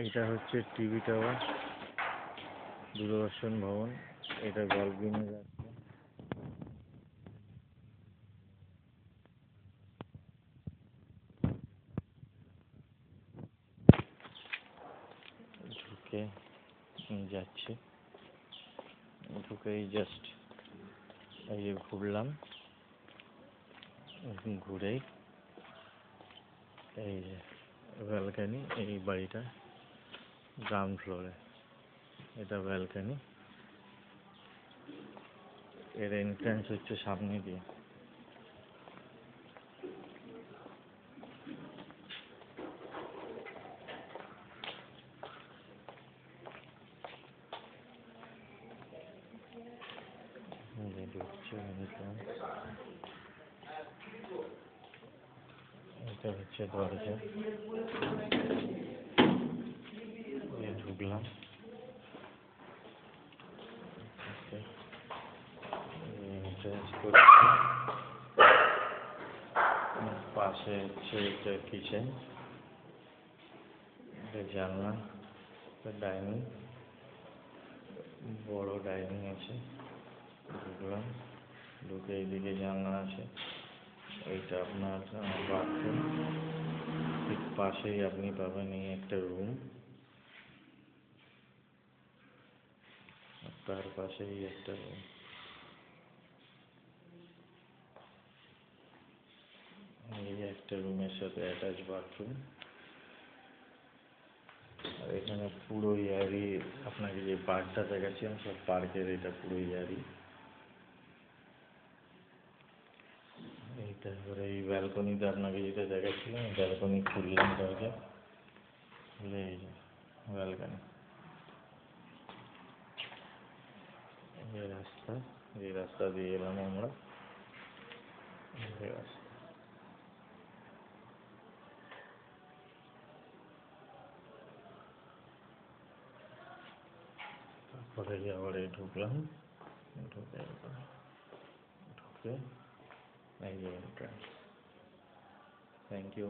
এইটা হচ্ছে TV tower, দূরদর্শন ভবন। এটা গল্ফগ্রিনে যাচ্ছে। ঢুকে যাচ্ছি, ঢুকেই জাস্ট এই যে ঘুরলাম, ঘুরেই এই যে ব্যালকানি। এই বাড়িটা গ্রাউন্ড ফ্লোরে, এটা ব্যালকানি। এর এন্ট্রান্স হচ্ছে সামনে দিয়ে। ঢুকছে এন্ট্রান্স, এটা হচ্ছে দরজা। ঢুকলাম, এন্ট্রান্স করছি। পাশে হচ্ছে একটা কিচেন, একটা জানলা, একটা ডাইনিং, বড় ডাইনিং আছে। ঢুকলাম, ঢুকে এইদিকে জানলা আছে। এইটা আপনার বাথরুম। ঠিক পাশেই আপনি পাবেন এই একটা রুম, তার পাশেই একটা রুম। এই একটা রুমের সাথে অ্যাটাচ বাথরুম। আর এখানে পুরো ইয়ারি, আপনাকে যে পার্কটা দেখাচ্ছিলাম সব পার্কের এটা পুরো ইয়ারি। এইটা এবারে এই ব্যালকনিতে আপনাকে যেটা দেখাচ্ছিলাম, ব্যালকনি খুললাম দরজা, খুলে এই যে ব্যালকনি। এই রাস্তা, এই রাস্তা দিয়ে এলাম আমরা। এই রাস্তা তারপরে আবার এই ঢুকলাম, ঢুকে ঢুকে এই যে এন্ট্রান্স। Thank you.